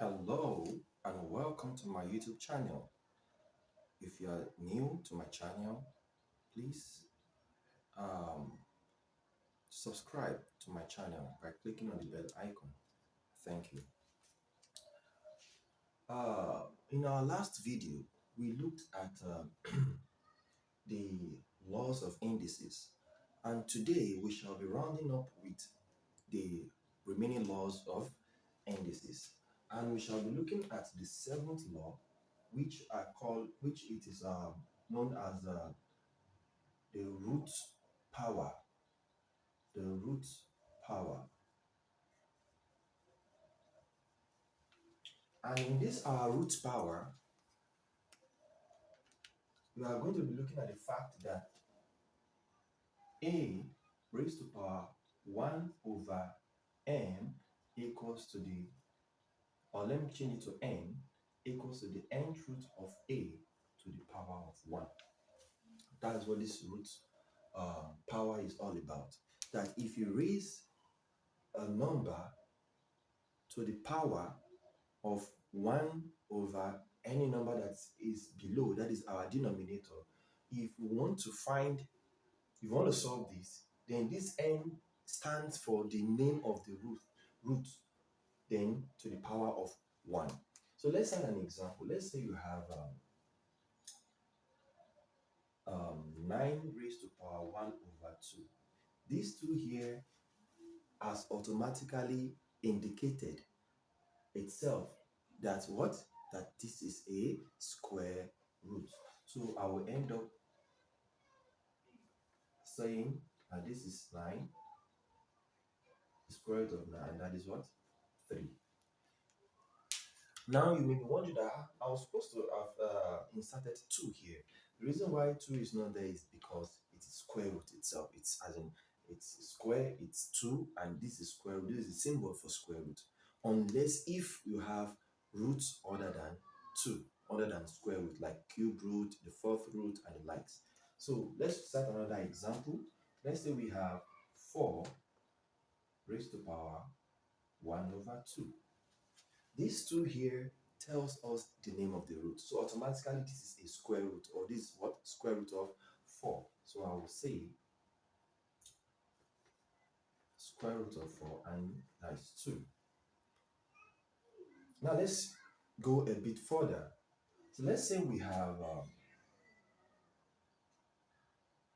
Hello and welcome to my YouTube channel. If you are new to my channel, please um, subscribe to my channel by clicking on the bell icon. Thank you. In our last video, we looked at the laws of indices, and today we shall be rounding up with the remaining laws of indices, and we shall be looking at the seventh law, which it is known as the root power. The root power. And in this our root power, we are going to be looking at the fact that a raised to power 1 over m equals to the, or let me change it to n, equals to the nth root of a to the power of 1. That's what this root power is all about. That if you raise a number to the power of 1 over any number that is below, that is our denominator, if we want to find, if you want to solve this, then this n stands for the name of the root, then to the power of 1. So let's have an example. Let's say you have 9 raised to power 1 over 2. These two here has automatically indicated itself that what? That this is a square root. So I will end up saying that this is 9, the square root of 9, and that is what? 3. Now you may be wondering that I was supposed to have inserted 2 here. The reason why 2 is not there is because it is square root itself. It's as in it's square, it's 2, and this is square root. This is the symbol for square root. Unless if you have roots other than 2, other than square root, like cube root, the fourth root, and the likes. So let's start another example. Let's say we have 4 raised to power 1 over 2. These 2 here tells us the name of the root. So automatically this is a square root, or this is what? Square root of 4. So I will say square root of 4, and that's 2. Now let's go a bit further. So let's say we have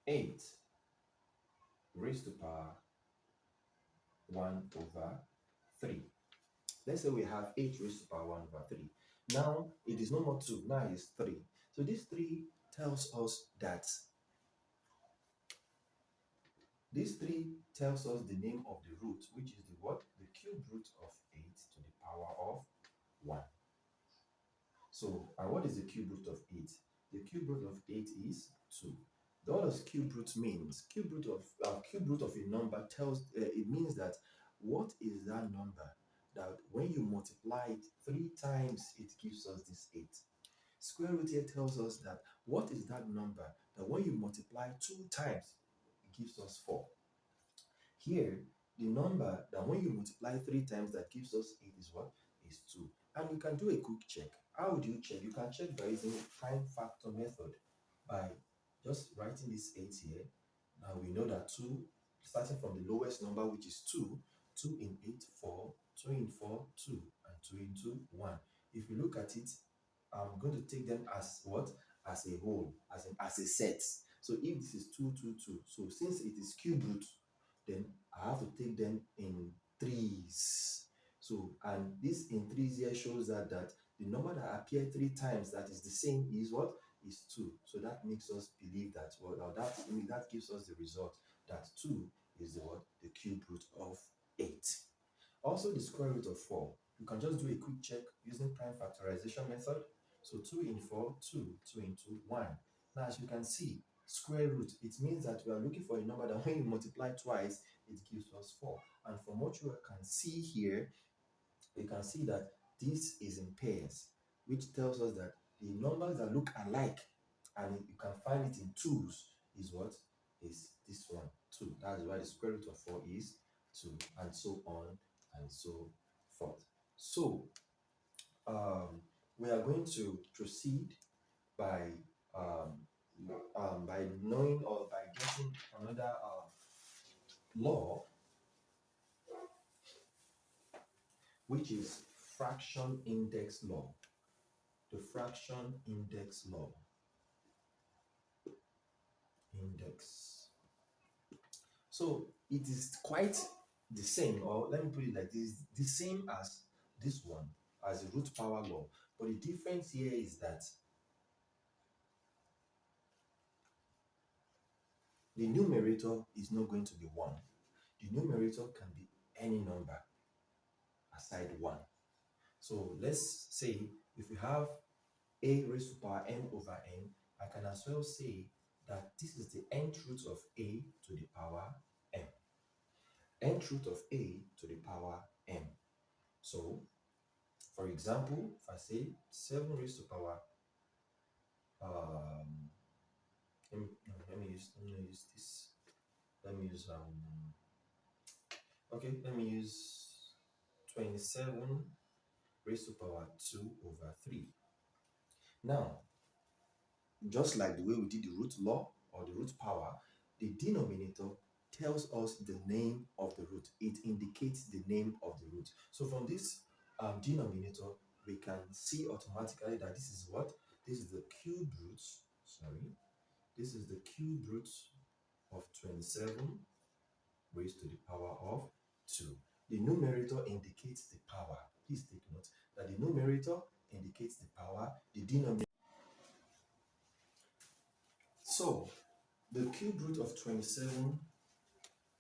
8 raised to power 1 over 3. Let's say we have 8 raised to power 1 over 3. Now it is no more 2, now it's 3. So this 3 tells us that the name of the root, which is the what? The cube root of 8 to the power of 1. So, and what is the cube root of 8? The cube root of 8 is 2. What does cube root means? Cube root of a number tells it means that what is that number that when you multiply it 3 times it gives us this 8. Square root here tells us that what is that number that when you multiply 2 times it gives us 4. Here, the number that when you multiply 3 times that gives us 8 is what? Is 2. And you can do a quick check. How would you check? You can check by using prime factor method by just writing this 8 here. Now we know that 2, starting from the lowest number, which is 2, 2 in 8, 4, 2 in 4, 2, and 2 into 1. If you look at it, I'm going to take them as what? As a whole, as a set. So if this is 2, 2, 2, so since it is cube root, then I have to take them in threes. So, and this in threes here shows that the number that appeared 3 times that is the same is what? Is 2. So that makes us believe that, well, that gives us the result that 2 is the what? The cube root of 8. Also the square root of 4. You can just do a quick check using prime factorization method. So 2 in 4, 2, 2 into 1. Now as you can see, square root, it means that we are looking for a number that when you multiply twice, it gives us 4. And from what you can see here, you can see that this is in pairs, which tells us that the numbers that look alike and you can find it in twos is what? Is this one, 2. That's why the square root of 4 is 2, and so on and so forth. So um, we are going to proceed by by knowing or by getting another law, which is fraction index law. The fraction index law. Index. So it is quite the same, or let me put it like this, the same as this one, as the root power law. But the difference here is that the numerator is not going to be 1. The numerator can be any number aside 1. So let's say if we have a raised to power m over n, I can as well say that this is the nth root of a to the power m. Nth root of a to the power m. So, for example, if I say 7 raised to power, let me use this. Let me use okay, let me use 27 raised to power 2 over 3. Now, just like the way we did the root law or the root power, the denominator tells us the name of the root. It indicates the name of the root. So from this denominator, we can see automatically that this is what? This is the cube root, this is the cube root of 27 raised to the power of 2. The numerator indicates the power. Please take note that the numerator indicates the power, the denominator. So, the cube root of 27,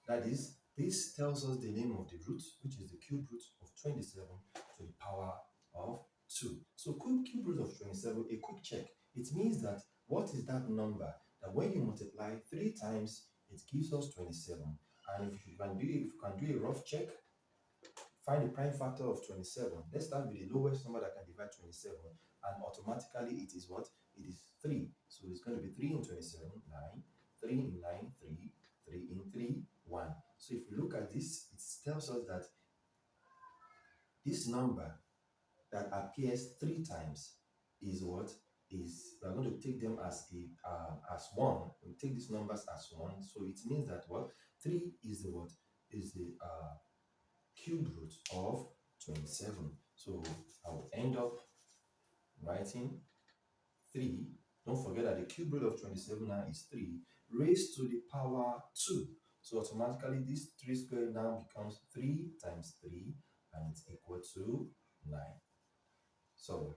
that is, this tells us the name of the root, which is the cube root of 27 to the power of 2. So, cube root of 27, a quick check. It means that what is that number? That when you multiply 3 times, it gives us 27. And if you can do a rough check, find the prime factor of 27. Let's start with the lowest number that can divide 27. And automatically it is what? It is 3. So it's going to be 3 in 27, 9. 3 in 9, 3. 3 in 3, 1. So if you look at this, it tells us that this number that appears 3 times is what? We're going to take them as as 1. We take these numbers as 1. So it means that what? 3 is the what? Is the cube root of 27. So I will end up writing 3. Don't forget that the cube root of 27 now is 3 raised to the power 2. So automatically this 3 squared now becomes 3 times 3 and it's equal to 9. So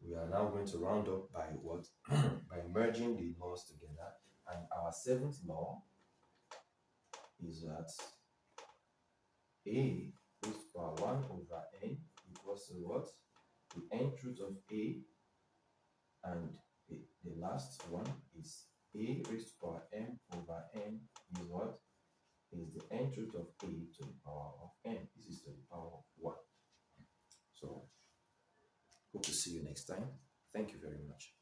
we are now going to round up by what? By merging the laws together. And our 7th law is that a raised to power 1 over n equals to what? The nth root of a, and the last one is a raised to power m over n is what? Is the nth root of a to the power of n. This is to the power of 1. So, hope to see you next time. Thank you very much.